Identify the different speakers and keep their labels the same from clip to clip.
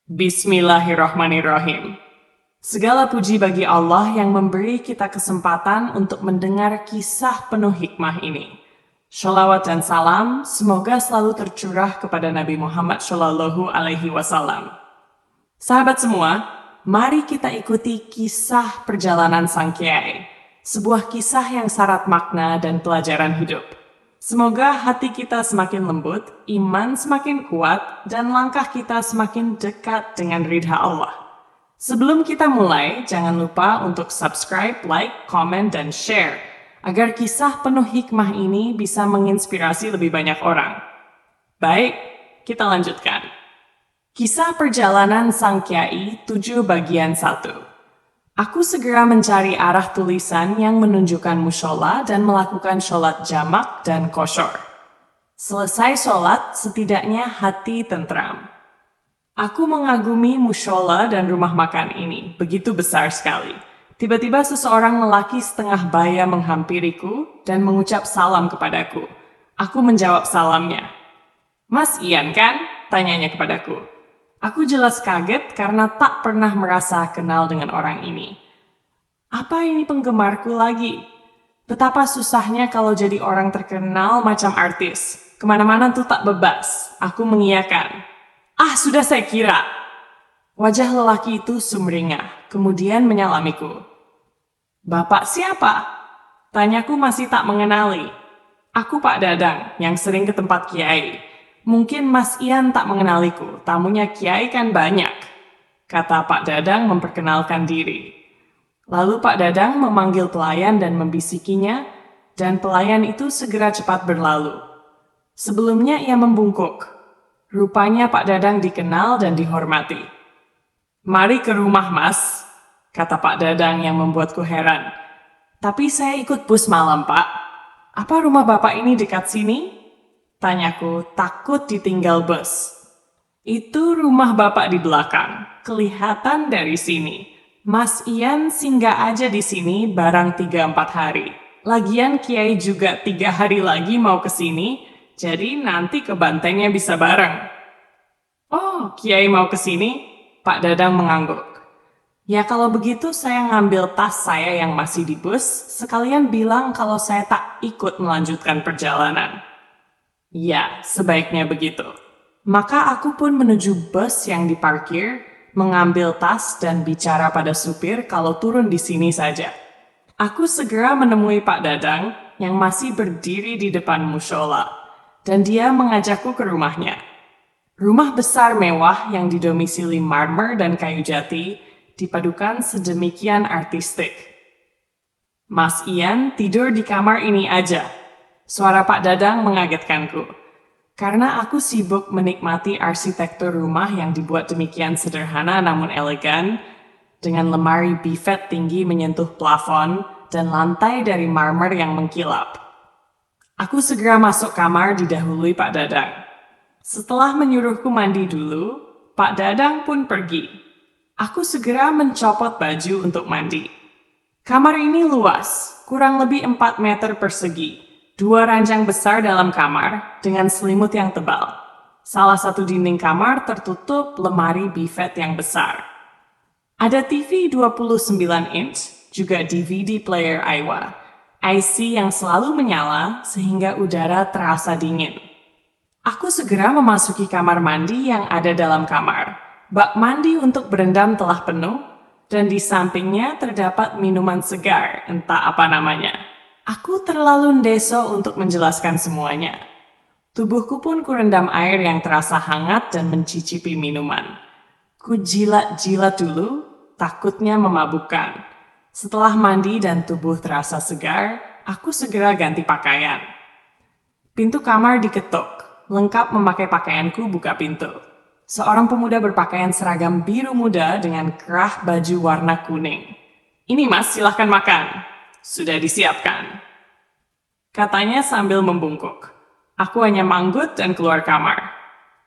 Speaker 1: Bismillahirrahmanirrahim. Segala puji bagi Allah yang memberi kita kesempatan untuk mendengar kisah penuh hikmah ini. Shalawat dan salam semoga selalu tercurah kepada Nabi Muhammad Shallallahu Alaihi Wasallam. Sahabat semua, mari kita ikuti kisah perjalanan Sang Kiai, sebuah kisah yang syarat makna dan pelajaran hidup. Semoga hati kita semakin lembut, iman semakin kuat, dan langkah kita semakin dekat dengan ridha Allah. Sebelum kita mulai, jangan lupa untuk subscribe, like, komen, dan share, agar kisah penuh hikmah ini bisa menginspirasi lebih banyak orang. Baik, kita lanjutkan. Kisah perjalanan Sang Kiai 7 bagian 1. Aku segera mencari arah tulisan yang menunjukkan mushola dan melakukan sholat jamak dan kosyur. Selesai sholat, setidaknya hati tentram. Aku mengagumi mushola dan rumah makan ini, begitu besar sekali. Tiba-tiba seseorang lelaki setengah baya menghampiriku dan mengucap salam kepadaku. Aku menjawab salamnya. "Mas Ian kan?" tanyanya kepadaku. Aku jelas kaget karena tak pernah merasa kenal dengan orang ini. Apa ini penggemarku lagi? Betapa susahnya kalau jadi orang terkenal macam artis. Kemana-mana tuh tak bebas. Aku mengiyakan. "Ah, sudah saya kira." Wajah lelaki itu sumringah, kemudian menyalamiku. "Bapak siapa?" Tanyaku masih tak mengenali. "Aku Pak Dadang, yang sering ke tempat Kiai. Mungkin Mas Ian tak mengenaliku, tamunya Kiai kan banyak," kata Pak Dadang memperkenalkan diri. Lalu Pak Dadang memanggil pelayan dan membisikinya, dan pelayan itu segera cepat berlalu. Sebelumnya ia membungkuk. Rupanya Pak Dadang dikenal dan dihormati. "Mari ke rumah Mas," kata Pak Dadang yang membuatku heran. "Tapi saya ikut bus malam, Pak. Apa rumah Bapak ini dekat sini?" Tanyaku, takut ditinggal bus. "Itu rumah Bapak di belakang, kelihatan dari sini. Mas Ian singgah aja di sini barang 3-4 hari. Lagian Kiai juga 3 hari lagi mau ke sini, jadi nanti ke Bantengnya bisa bareng." "Oh, Kiai mau ke sini?" Pak Dadang mengangguk. "Ya kalau begitu saya ngambil tas saya yang masih di bus, sekalian bilang kalau saya tak ikut melanjutkan perjalanan." "Ya, sebaiknya begitu." Maka aku pun menuju bus yang diparkir, mengambil tas dan bicara pada supir kalau turun di sini saja. Aku segera menemui Pak Dadang yang masih berdiri di depan mushola, dan dia mengajakku ke rumahnya. Rumah besar mewah yang didomisili marmer dan kayu jati, dipadukan sedemikian artistik. "Mas Ian tidur di kamar ini aja." Suara Pak Dadang mengagetkanku, karena aku sibuk menikmati arsitektur rumah yang dibuat demikian sederhana namun elegan, dengan lemari buffet tinggi menyentuh plafon dan lantai dari marmer yang mengkilap. Aku segera masuk kamar didahului Pak Dadang. Setelah menyuruhku mandi dulu, Pak Dadang pun pergi. Aku segera mencopot baju untuk mandi. Kamar ini luas, kurang lebih 4 meter persegi. 2 ranjang besar dalam kamar dengan selimut yang tebal. Salah satu dinding kamar tertutup lemari buffet yang besar. Ada TV 29 inch, juga DVD player Aiwa. IC yang selalu menyala sehingga udara terasa dingin. Aku segera memasuki kamar mandi yang ada dalam kamar. Bak mandi untuk berendam telah penuh, dan di sampingnya terdapat minuman segar, entah apa namanya. Aku terlalu ndeso untuk menjelaskan semuanya. Tubuhku pun kurendam air yang terasa hangat dan mencicipi minuman. Ku jilat-jilat dulu, takutnya memabukkan. Setelah mandi dan tubuh terasa segar, aku segera ganti pakaian. Pintu kamar diketuk, lengkap memakai pakaianku buka pintu. Seorang pemuda berpakaian seragam biru muda dengan kerah baju warna kuning. "Ini Mas, silahkan makan. Sudah disiapkan," katanya sambil membungkuk. Aku hanya manggut dan keluar kamar.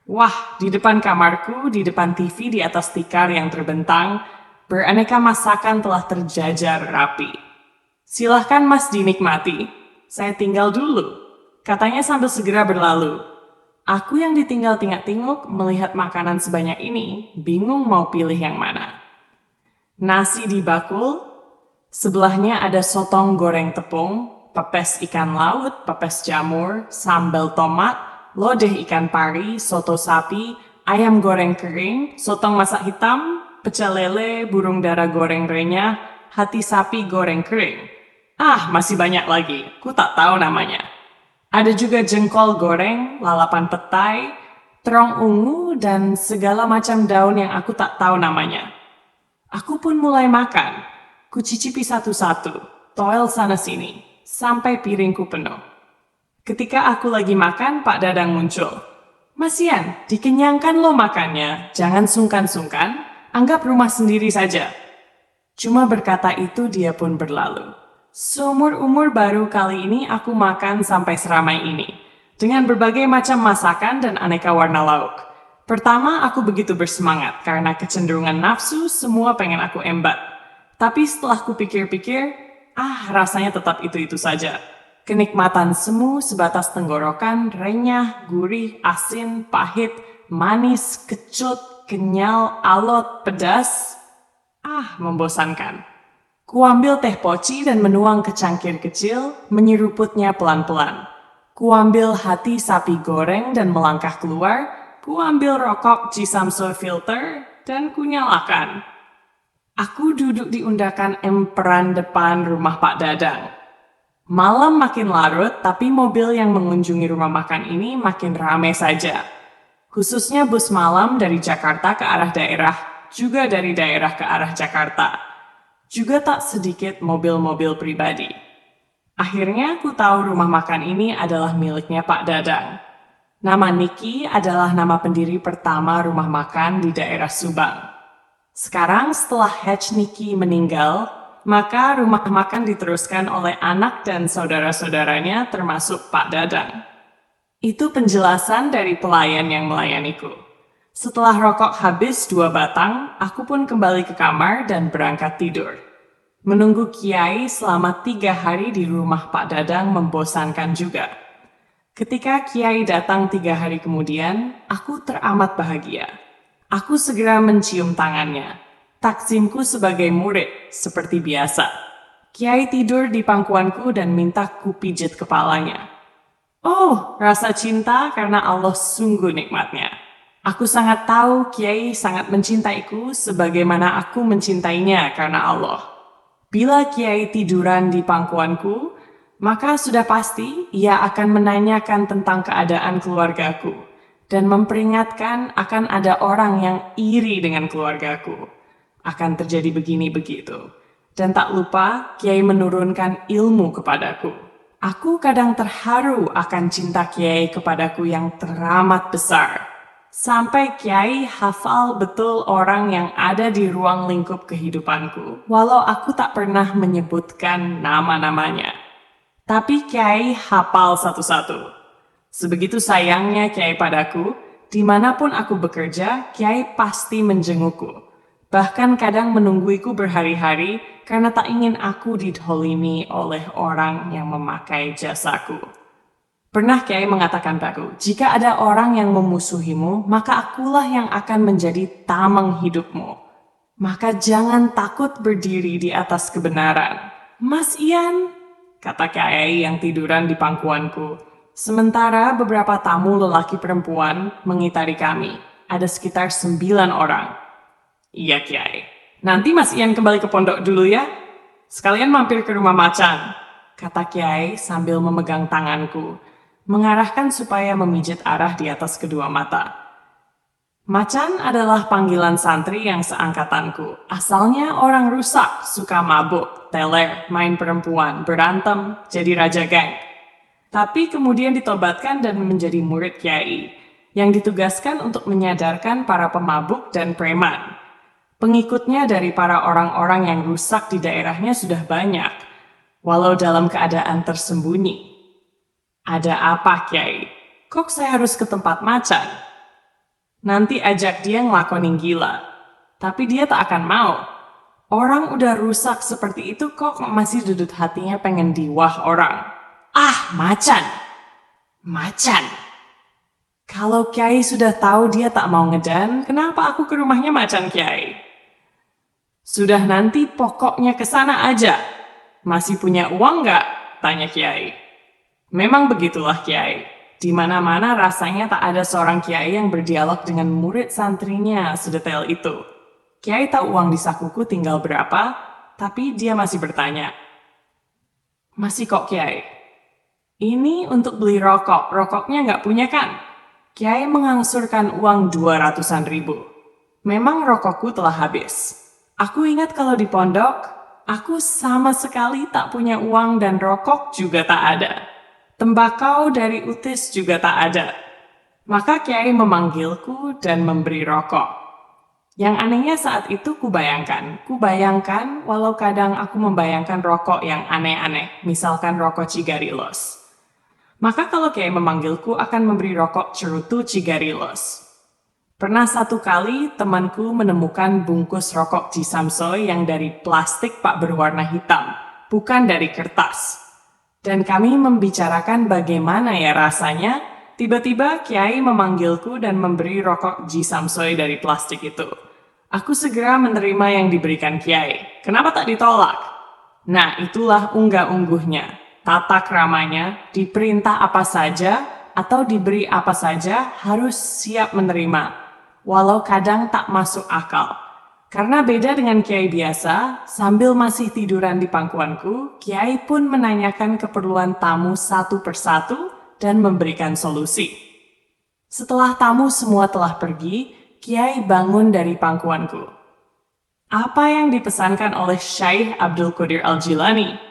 Speaker 1: Wah, di depan kamarku, di depan TV di atas tikar yang terbentang, beraneka masakan telah terjajar rapi. "Silahkan Mas dinikmati. Saya tinggal dulu," katanya sambil segera berlalu. Aku yang ditinggal tingak-tinguk melihat makanan sebanyak ini, bingung mau pilih yang mana. Nasi di bakul, sebelahnya ada sotong goreng tepung, pepes ikan laut, pepes jamur, sambal tomat, lodeh ikan pari, soto sapi, ayam goreng kering, sotong masak hitam, pecel lele, burung dara goreng renyah, hati sapi goreng kering. Masih banyak lagi, ku tak tahu namanya. Ada juga jengkol goreng, lalapan petai, terong ungu, dan segala macam daun yang aku tak tahu namanya. Aku pun mulai makan. Ku cicipi satu-satu, toel sana-sini, sampai piringku penuh. Ketika aku lagi makan, Pak Dadang muncul. Mas Ian, dikenyangkan lo makannya, jangan sungkan-sungkan, anggap rumah sendiri saja. Cuma berkata itu dia pun berlalu. Seumur-umur baru kali ini aku makan sampai seramai ini, dengan berbagai macam masakan dan aneka warna lauk. Pertama aku begitu bersemangat karena kecenderungan nafsu semua pengen aku embat. Tapi setelah kupikir-pikir, rasanya tetap itu-itu saja. Kenikmatan semu sebatas tenggorokan, renyah, gurih, asin, pahit, manis, kecut, kenyal, alot, pedas. Membosankan. Kuambil teh poci dan menuang ke cangkir kecil, menyeruputnya pelan-pelan. Kuambil hati sapi goreng dan melangkah keluar, kuambil rokok Cisamso filter dan kunyalakan. Aku duduk di undakan emperan depan rumah Pak Dadang. Malam makin larut, tapi mobil yang mengunjungi rumah makan ini makin ramai saja. Khususnya bus malam dari Jakarta ke arah daerah, juga dari daerah ke arah Jakarta. Juga tak sedikit mobil-mobil pribadi. Akhirnya aku tahu rumah makan ini adalah miliknya Pak Dadang. Nama Niki adalah nama pendiri pertama rumah makan di daerah Subang. Sekarang setelah Hatch Niki meninggal, maka rumah makan diteruskan oleh anak dan saudara-saudaranya termasuk Pak Dadang. Itu penjelasan dari pelayan yang melayaniku. Setelah rokok habis 2 batang, aku pun kembali ke kamar dan berangkat tidur. Menunggu Kiai selama 3 hari di rumah Pak Dadang membosankan juga. Ketika Kiai datang 3 hari kemudian, aku teramat bahagia. Aku segera mencium tangannya. Taksimku sebagai murid, seperti biasa. Kiai tidur di pangkuanku dan minta ku pijit kepalanya. Rasa cinta karena Allah sungguh nikmatnya. Aku sangat tahu Kiai sangat mencintaiku sebagaimana aku mencintainya karena Allah. Bila Kiai tiduran di pangkuanku, maka sudah pasti ia akan menanyakan tentang keadaan keluargaku dan memperingatkan akan ada orang yang iri dengan keluargaku. Akan terjadi begini begitu. Dan tak lupa Kiai menurunkan ilmu kepadaku. Aku kadang terharu akan cinta Kiai kepadaku yang teramat besar. Sampai Kiai hafal betul orang yang ada di ruang lingkup kehidupanku, walau aku tak pernah menyebutkan nama-namanya. Tapi Kiai hafal satu-satu. Sebegitu sayangnya Kiai padaku, dimanapun aku bekerja, Kiai pasti menjengukku. Bahkan kadang menungguiku berhari-hari karena tak ingin aku didolimi oleh orang yang memakai jasaku. Pernah Kiai mengatakan padaku, jika ada orang yang memusuhimu, maka akulah yang akan menjadi tameng hidupmu. Maka jangan takut berdiri di atas kebenaran. Mas Ian, kata Kiai yang tiduran di pangkuanku. Sementara beberapa tamu lelaki perempuan mengitari kami. Ada sekitar 9 orang. Iya Kiai, nanti Mas Ian kembali ke pondok dulu ya. Sekalian mampir ke rumah macan, kata Kiai sambil memegang tanganku, mengarahkan supaya memijit arah di atas kedua mata. Macan adalah panggilan santri yang seangkatanku. Asalnya orang rusak, suka mabuk, teler, main perempuan, berantem, jadi raja geng. Tapi kemudian ditobatkan dan menjadi murid Kiai, yang ditugaskan untuk menyadarkan para pemabuk dan preman. Pengikutnya dari para orang-orang yang rusak di daerahnya sudah banyak, walau dalam keadaan tersembunyi. Ada apa, Kiai? Kok saya harus ke tempat macan? Nanti ajak dia ngelakonin gila. Tapi dia tak akan mau. Orang udah rusak seperti itu kok masih duduk hatinya pengen diwah orang. Macan! Macan! Kalau Kiai sudah tahu dia tak mau ngedan, kenapa aku ke rumahnya macan Kiai? Sudah nanti pokoknya ke sana aja. Masih punya uang nggak? Tanya Kiai. Memang begitulah Kiai. Di mana-mana rasanya tak ada seorang Kiai yang berdialog dengan murid santrinya sedetail itu. Kiai tahu uang di sakuku tinggal berapa, tapi dia masih bertanya. Masih kok Kiai? Ini untuk beli rokok. Rokoknya nggak punya kan? Kiai mengangsurkan uang 200-an ribu. Memang rokokku telah habis. Aku ingat kalau di pondok, aku sama sekali tak punya uang dan rokok juga tak ada. Tembakau dari utis juga tak ada. Maka Kiai memanggilku dan memberi rokok. Yang anehnya saat itu kubayangkan walau kadang aku membayangkan rokok yang aneh-aneh, misalkan rokok Cigarillos. Maka kalau Kiai memanggilku akan memberi rokok cerutu Cigarillos. Pernah satu kali temanku menemukan bungkus rokok Cisamsoy yang dari plastik pak berwarna hitam, bukan dari kertas. Dan kami membicarakan bagaimana ya rasanya, tiba-tiba Kiai memanggilku dan memberi rokok Cisamsoy dari plastik itu. Aku segera menerima yang diberikan Kiai. Kenapa tak ditolak? Nah, itulah unggah-ungguhnya. Tata kramanya, diperintah apa saja atau diberi apa saja harus siap menerima, walau kadang tak masuk akal. Karena beda dengan Kiai biasa, sambil masih tiduran di pangkuanku, Kiai pun menanyakan keperluan tamu satu persatu dan memberikan solusi. Setelah tamu semua telah pergi, Kiai bangun dari pangkuanku. Apa yang dipesankan oleh Syekh Abdul Qadir Al-Jilani?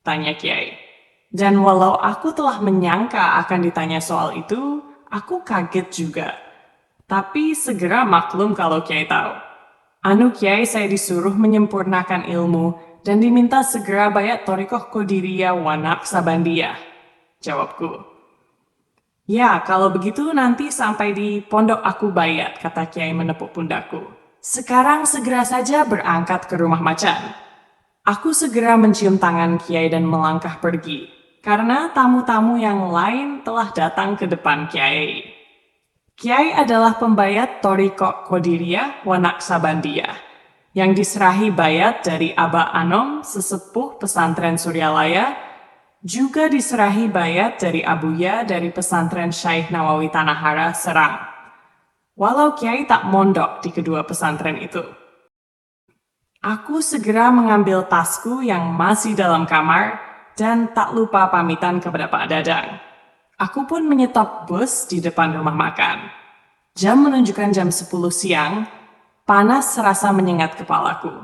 Speaker 1: Tanya Kiai. Dan walau aku telah menyangka akan ditanya soal itu, aku kaget juga. Tapi segera maklum kalau Kiai tahu. Anu Kiai, saya disuruh menyempurnakan ilmu dan diminta segera bayat Thorikoh Qadiriyah wa Naqsabandiyah. Jawabku. Ya, kalau begitu nanti sampai di pondok aku bayat, kata Kiai menepuk pundakku. Sekarang segera saja berangkat ke rumah macan. Aku segera mencium tangan Kiai dan melangkah pergi, karena tamu-tamu yang lain telah datang ke depan Kiai. Kiai adalah pembayat Thorikoh Qadiriyah wa Naqsabandiyah, yang diserahi bayat dari Aba Anom, sesepuh pesantren Suryalaya, juga diserahi bayat dari Abuya dari pesantren Syekh Nawawi Tanahara, Serang. Walau Kiai tak mondok di kedua pesantren itu. Aku segera mengambil tasku yang masih dalam kamar dan tak lupa pamitan kepada Pak Dadang. Aku pun menyetop bus di depan rumah makan. Jam menunjukkan jam 10 siang, panas serasa menyengat kepalaku.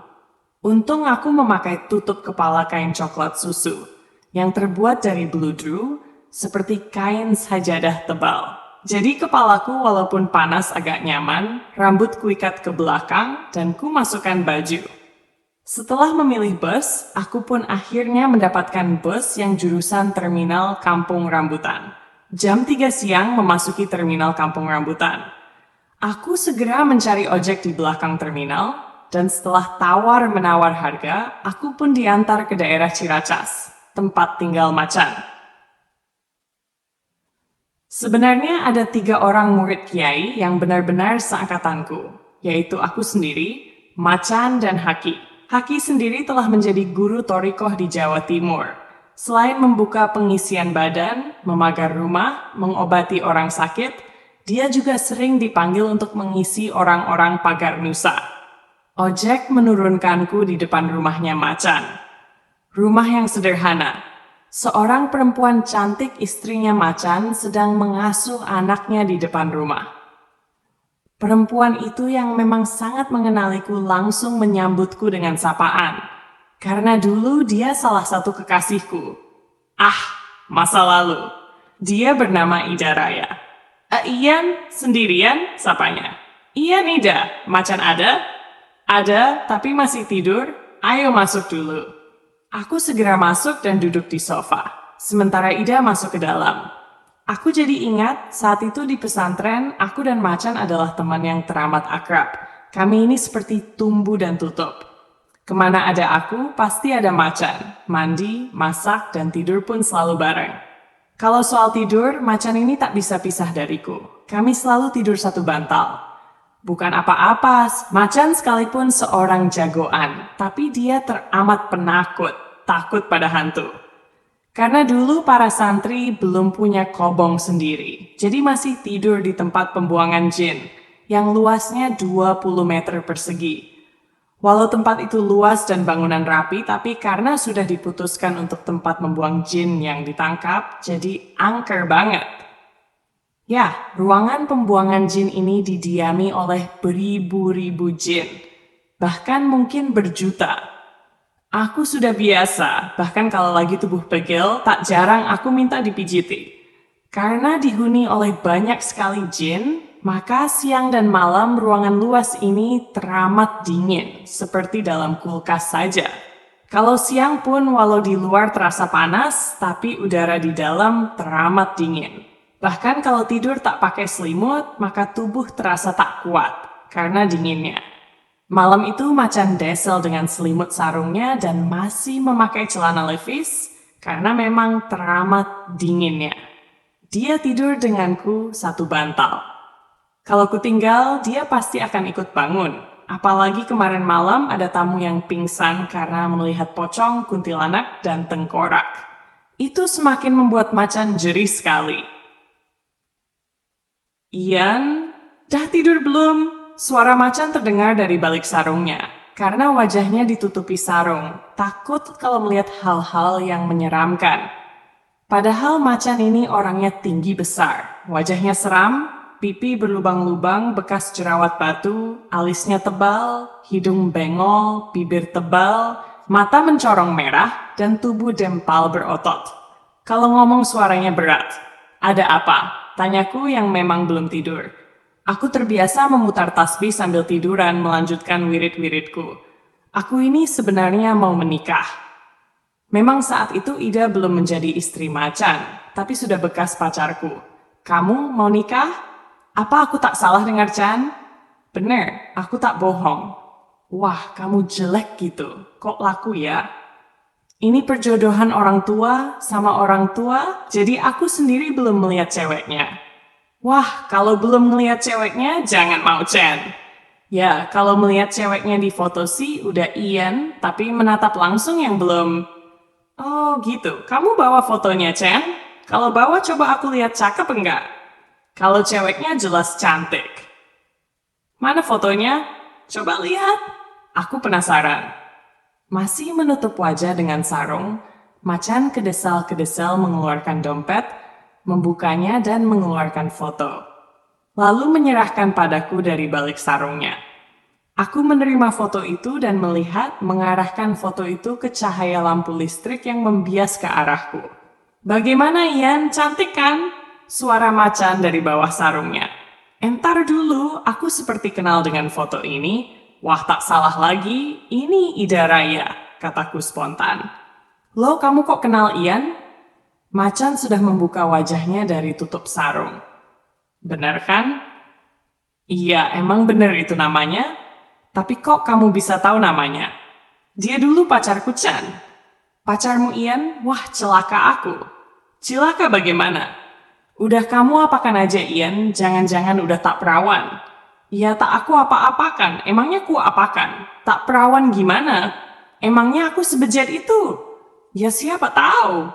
Speaker 1: Untung aku memakai tutup kepala kain coklat susu yang terbuat dari bludru seperti kain sajadah tebal. Jadi kepalaku walaupun panas agak nyaman, rambut kuikat ke belakang dan ku masukkan baju. Setelah memilih bus, aku pun akhirnya mendapatkan bus yang jurusan Terminal Kampung Rambutan. Jam 3 siang memasuki Terminal Kampung Rambutan. Aku segera mencari ojek di belakang terminal, dan setelah tawar-menawar harga, aku pun diantar ke daerah Ciracas, tempat tinggal macan. Sebenarnya ada 3 orang murid Kiai yang benar-benar seangkatanku, yaitu aku sendiri, Macan, dan Haki. Haki sendiri telah menjadi guru Thorikoh di Jawa Timur. Selain membuka pengisian badan, memagar rumah, mengobati orang sakit, dia juga sering dipanggil untuk mengisi orang-orang pagar nusa. Ojek menurunkanku di depan rumahnya Macan. Rumah yang sederhana. Seorang perempuan cantik, istrinya Macan, sedang mengasuh anaknya di depan rumah. Perempuan itu yang memang sangat mengenaliku langsung menyambutku dengan sapaan. Karena dulu dia salah satu kekasihku. Masa lalu. Dia bernama Ida Raya. Ian, sendirian? Sapanya. Ian, Ida, Macan ada? Ada, tapi masih tidur. Ayo masuk dulu. Aku segera masuk dan duduk di sofa. Sementara Ida masuk ke dalam. Aku jadi ingat saat itu di pesantren, aku dan Macan adalah teman yang teramat akrab. Kami ini seperti tumbuh dan tutup. Kemana ada aku, pasti ada Macan. Mandi, masak, dan tidur pun selalu bareng. Kalau soal tidur, macan ini tak bisa pisah dariku. Kami selalu tidur satu bantal. Bukan apa-apa, macan sekalipun seorang jagoan, tapi dia teramat penakut, takut pada hantu. Karena dulu para santri belum punya kobong sendiri, jadi masih tidur di tempat pembuangan jin yang luasnya 20 meter persegi. Walau tempat itu luas dan bangunan rapi, tapi karena sudah diputuskan untuk tempat membuang jin yang ditangkap, jadi angker banget. Ya, ruangan pembuangan jin ini didiami oleh beribu-ribu jin, bahkan mungkin berjuta. Aku sudah biasa, bahkan kalau lagi tubuh pegel, tak jarang aku minta dipijiti. Karena dihuni oleh banyak sekali jin, maka siang dan malam ruangan luas ini teramat dingin, seperti dalam kulkas saja. Kalau siang pun walau di luar terasa panas, tapi udara di dalam teramat dingin. Bahkan kalau tidur tak pakai selimut, maka tubuh terasa tak kuat karena dinginnya. Malam itu macan desel dengan selimut sarungnya dan masih memakai celana levis karena memang teramat dinginnya. Dia tidur denganku satu bantal. Kalau kutinggal, dia pasti akan ikut bangun. Apalagi kemarin malam ada tamu yang pingsan karena melihat pocong, kuntilanak, dan tengkorak. Itu semakin membuat macan jerih sekali. Ian, dah tidur belum? Suara macan terdengar dari balik sarungnya, karena wajahnya ditutupi sarung, takut kalau melihat hal-hal yang menyeramkan. Padahal macan ini orangnya tinggi besar, wajahnya seram, pipi berlubang-lubang bekas jerawat batu, alisnya tebal, hidung bengol, bibir tebal, mata mencorong merah, dan tubuh dempal berotot. Kalau ngomong suaranya berat. Ada apa? Tanyaku yang memang belum tidur. Aku terbiasa memutar tasbih sambil tiduran melanjutkan wirid-wiridku. Aku ini sebenarnya mau menikah. Memang saat itu Ida belum menjadi istri macan, tapi sudah bekas pacarku. Kamu mau nikah? Apa aku tak salah dengar, Chan? Bener, aku tak bohong. Wah, kamu jelek gitu. Kok laku ya? Ini perjodohan orang tua sama orang tua, jadi aku sendiri belum melihat ceweknya. Wah, kalau belum melihat ceweknya, jangan mau, Chen. Ya, kalau melihat ceweknya di foto sih udah Ian, tapi menatap langsung yang belum. Oh gitu, kamu bawa fotonya, Chen? Kalau bawa coba aku lihat cakep enggak? Kalau ceweknya jelas cantik. Mana fotonya? Coba lihat. Aku penasaran. Masih menutup wajah dengan sarung, macan kedesal-kedesal mengeluarkan dompet, membukanya dan mengeluarkan foto. Lalu menyerahkan padaku dari balik sarungnya. Aku menerima foto itu dan melihat mengarahkan foto itu ke cahaya lampu listrik yang membias ke arahku. Bagaimana Ian, cantik kan? Suara macan dari bawah sarungnya. Entar dulu, aku seperti kenal dengan foto ini. Wah, tak salah lagi, ini Ida Raya, kataku spontan. Lo, kamu kok kenal Ian? Macan sudah membuka wajahnya dari tutup sarung. Benar kan? Iya, emang benar itu namanya. Tapi kok kamu bisa tahu namanya? Dia dulu pacarku, Chan. Pacarmu Ian? Wah, celaka aku. Celaka bagaimana? Udah kamu apakan aja Ian, jangan-jangan udah tak perawan. Ya tak aku apa-apakan, emangnya ku apakan? Tak perawan gimana? Emangnya aku sebejat itu? Ya siapa tahu.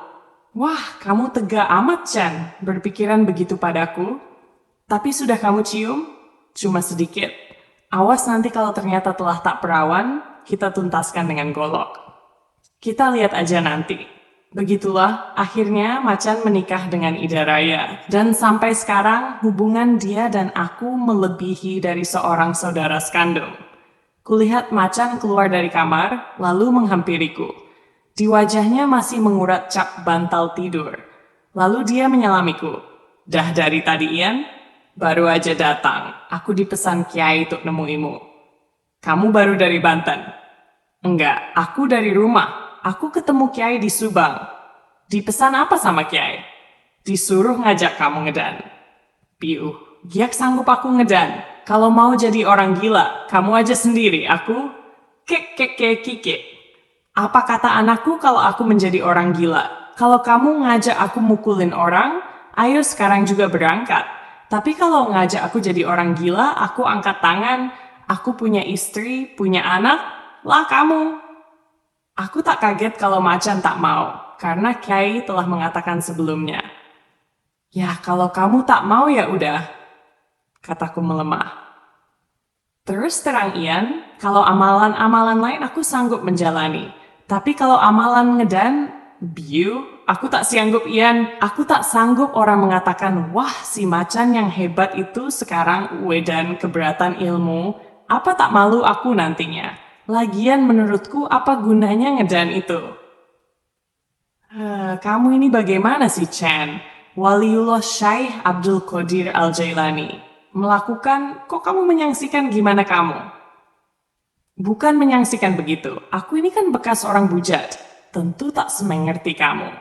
Speaker 1: Wah, kamu tega amat, Chan, berpikiran begitu padaku. Tapi sudah kamu cium? Cuma sedikit. Awas nanti kalau ternyata telah tak perawan, kita tuntaskan dengan golok. Kita lihat aja nanti. Begitulah, akhirnya macan menikah dengan Ida Raya. Dan sampai sekarang, hubungan dia dan aku melebihi dari seorang saudara sekandung. Kulihat macan keluar dari kamar, lalu menghampiriku. Di wajahnya masih mengurat cap bantal tidur. Lalu dia menyalamiku. Dah dari tadi Ian? Baru aja datang. Aku dipesan Kiai untuk nemuimu. Kamu baru dari Banten? Enggak, aku dari rumah. Aku ketemu Kiai di Subang. Dipesan apa sama Kiai? Disuruh ngajak kamu ngedan. Piuh, giak sanggup aku ngedan. Kalau mau jadi orang gila, kamu aja sendiri. Aku kek. Apa kata anakku kalau aku menjadi orang gila? Kalau kamu ngajak aku mukulin orang, ayo sekarang juga berangkat. Tapi kalau ngajak aku jadi orang gila, aku angkat tangan, aku punya istri, punya anak, lah kamu. Aku tak kaget kalau macan tak mau, karena Kiai telah mengatakan sebelumnya. Ya, kalau kamu tak mau ya udah, kataku melemah. Terus terang Ian, kalau amalan-amalan lain aku sanggup menjalani. Tapi kalau amalan ngedan, aku tak sanggup Ian. Aku tak sanggup orang mengatakan, wah si macan yang hebat itu sekarang wedan keberatan ilmu. Apa tak malu aku nantinya? Lagian menurutku apa gunanya ngedan itu? Kamu ini bagaimana sih Chan? Waliullah Syekh Abdul Qadir Al-Jailani melakukan, kok kamu menyaksikan gimana kamu? Bukan menyaksikan begitu, aku ini kan bekas orang bujat, tentu tak semengerti kamu.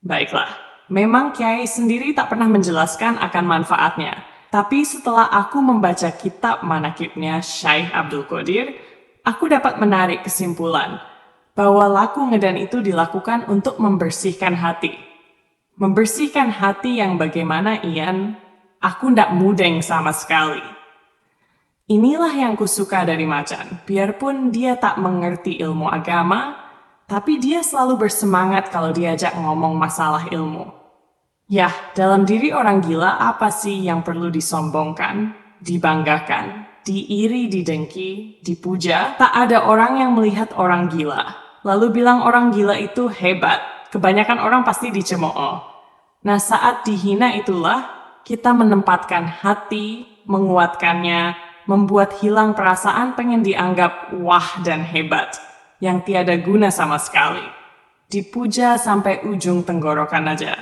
Speaker 1: Baiklah, memang Kiai sendiri tak pernah menjelaskan akan manfaatnya, tapi setelah aku membaca kitab manakibnya Syekh Abdul Qadir, aku dapat menarik kesimpulan bahwa laku ngedan itu dilakukan untuk membersihkan hati. Membersihkan hati yang bagaimana Ian, aku ndak mudeng sama sekali. Inilah yang kusuka dari macan, biarpun dia tak mengerti ilmu agama, tapi dia selalu bersemangat kalau diajak ngomong masalah ilmu. Yah, dalam diri orang gila apa sih yang perlu disombongkan, dibanggakan, diiri, didengki, dipuja? Tak ada orang yang melihat orang gila, lalu bilang orang gila itu hebat. Kebanyakan orang pasti dicemooh. Nah, saat dihina itulah kita menempatkan hati, menguatkannya, membuat hilang perasaan pengen dianggap wah dan hebat, yang tiada guna sama sekali. Dipuja sampai ujung tenggorokan aja.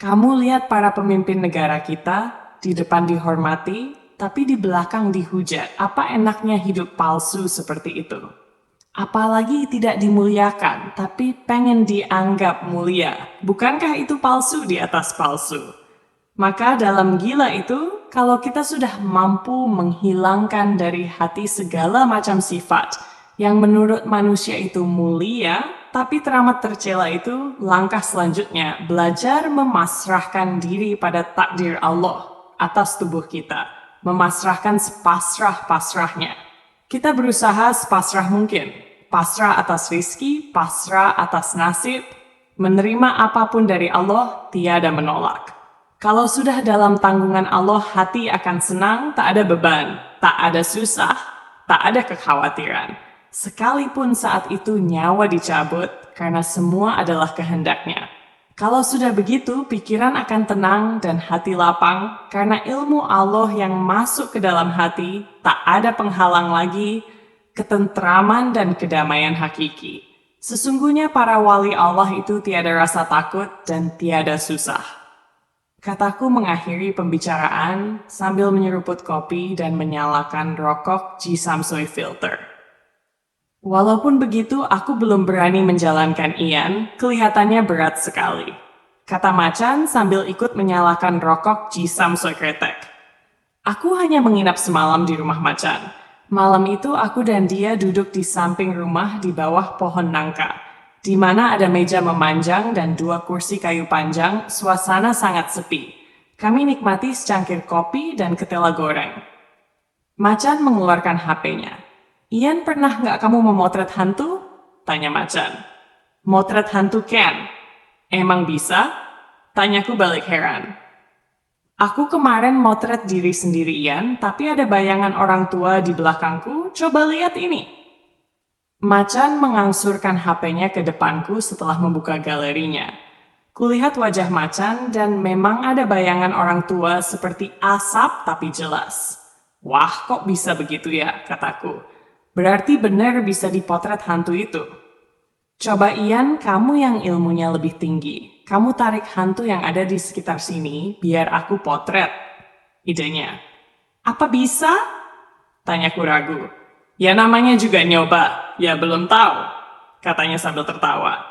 Speaker 1: Kamu lihat para pemimpin negara kita, di depan dihormati, tapi di belakang dihujat. Apa enaknya hidup palsu seperti itu? Apalagi tidak dimuliakan, tapi pengen dianggap mulia. Bukankah itu palsu di atas palsu? Maka dalam gila itu, kalau kita sudah mampu menghilangkan dari hati segala macam sifat yang menurut manusia itu mulia, tapi teramat tercela itu, langkah selanjutnya belajar memasrahkan diri pada takdir Allah atas tubuh kita, memasrahkan sepasrah-pasrahnya. Kita berusaha sepasrah mungkin, pasrah atas rizki, pasrah atas nasib, menerima apapun dari Allah, tiada menolak. Kalau sudah dalam tanggungan Allah, hati akan senang, tak ada beban, tak ada susah, tak ada kekhawatiran. Sekalipun saat itu nyawa dicabut, karena semua adalah kehendaknya. Kalau sudah begitu, pikiran akan tenang dan hati lapang, karena ilmu Allah yang masuk ke dalam hati, tak ada penghalang lagi, ketentraman dan kedamaian hakiki. Sesungguhnya para wali Allah itu tiada rasa takut dan tiada susah. Kataku mengakhiri pembicaraan sambil menyeruput kopi dan menyalakan rokok G Samsoi filter. Walaupun begitu, aku belum berani menjalankan Ian, kelihatannya berat sekali. Kata macan sambil ikut menyalakan rokok G Samsoi kretek. Aku hanya menginap semalam di rumah macan. Malam itu aku dan dia duduk di samping rumah di bawah pohon nangka, di mana ada meja memanjang dan 2 kursi kayu panjang, suasana sangat sepi. Kami nikmati secangkir kopi dan ketela goreng. Macan mengeluarkan HP-nya. Ian, pernah nggak kamu memotret hantu? Tanya macan. Motret hantu Ken? Emang bisa? Tanyaku balik heran. Aku kemarin motret diri sendiri Ian, tapi ada bayangan orang tua di belakangku. Coba lihat ini. Macan mengangsurkan HP-nya ke depanku setelah membuka galerinya. Kulihat wajah macan dan memang ada bayangan orang tua seperti asap tapi jelas. Wah, kok bisa begitu ya, kataku. Berarti benar bisa dipotret hantu itu. Coba Ian, kamu yang ilmunya lebih tinggi. Kamu tarik hantu yang ada di sekitar sini, biar aku potret. Idenya. Apa bisa? Tanyaku ragu. Ya namanya juga nyoba, ya belum tahu, katanya sambil tertawa.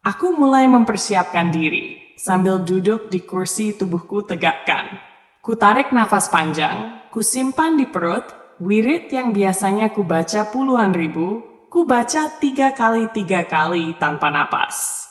Speaker 1: Aku mulai mempersiapkan diri, sambil duduk di kursi tubuhku tegakkan. Kutarik nafas panjang, kusimpan di perut, wirid yang biasanya kubaca puluhan ribu, kubaca 3 kali 3 kali tanpa napas.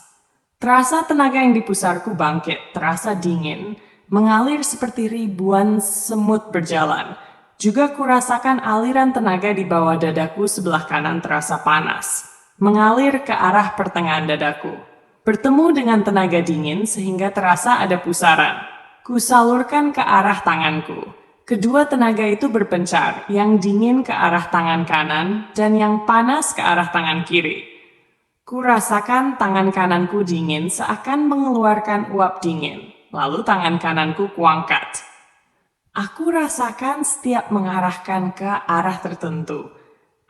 Speaker 1: Terasa tenaga yang di pusarku bangkit, terasa dingin, mengalir seperti ribuan semut berjalan. Juga kurasakan aliran tenaga di bawah dadaku sebelah kanan terasa panas, mengalir ke arah pertengahan dadaku. Bertemu dengan tenaga dingin sehingga terasa ada pusaran. Kusalurkan ke arah tanganku. Kedua tenaga itu berpencar, yang dingin ke arah tangan kanan dan yang panas ke arah tangan kiri. Kurasakan tangan kananku dingin seakan mengeluarkan uap dingin, lalu tangan kananku kuangkat. Aku rasakan setiap mengarahkan ke arah tertentu.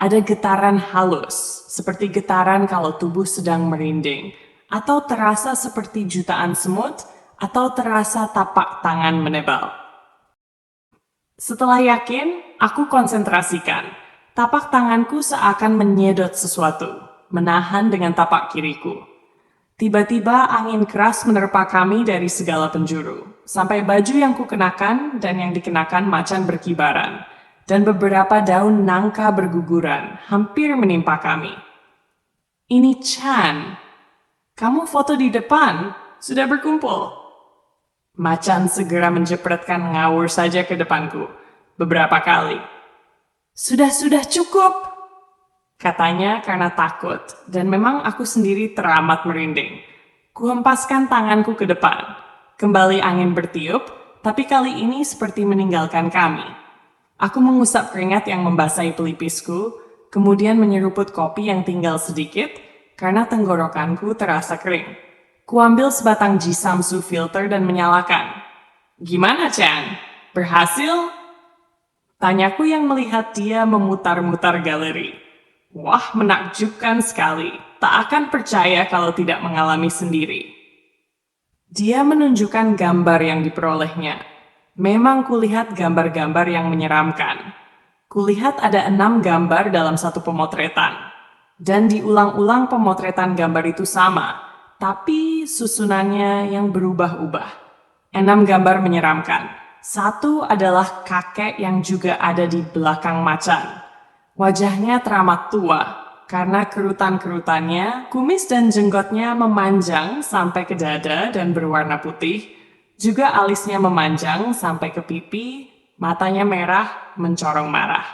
Speaker 1: Ada getaran halus, seperti getaran kalau tubuh sedang merinding, atau terasa seperti jutaan semut, atau terasa tapak tangan menebal. Setelah yakin, aku konsentrasikan. Tapak tanganku seakan menyedot sesuatu, menahan dengan tapak kiriku. Tiba-tiba angin keras menerpa kami dari segala penjuru, sampai baju yang kukenakan dan yang dikenakan macan berkibaran, dan beberapa daun nangka berguguran, hampir menimpa kami. Ini Chan. Kamu foto di depan, sudah berkumpul. Macan segera menjepretkan ngawur saja ke depanku, beberapa kali. Sudah cukup, katanya karena takut, dan memang aku sendiri teramat merinding. Kuhempaskan tanganku ke depan. Kembali angin bertiup, tapi kali ini seperti meninggalkan kami. Aku mengusap keringat yang membasahi pelipisku, kemudian menyeruput kopi yang tinggal sedikit, karena tenggorokanku terasa kering. Kuambil sebatang Jisamsu filter dan menyalakan. Gimana, Chan? Berhasil? Tanyaku yang melihat dia memutar-mutar galeri. Wah, menakjubkan sekali. Tak akan percaya kalau tidak mengalami sendiri. Dia menunjukkan gambar yang diperolehnya. Memang kulihat gambar-gambar yang menyeramkan. Kulihat ada 6 gambar dalam satu pemotretan. Dan diulang-ulang pemotretan gambar itu sama, tapi susunannya yang berubah-ubah. 6 gambar menyeramkan. Satu adalah kakek yang juga ada di belakang macan. Wajahnya teramat tua, karena kerutan-kerutannya, kumis dan jenggotnya memanjang sampai ke dada dan berwarna putih. Juga alisnya memanjang sampai ke pipi, matanya merah, mencorong marah.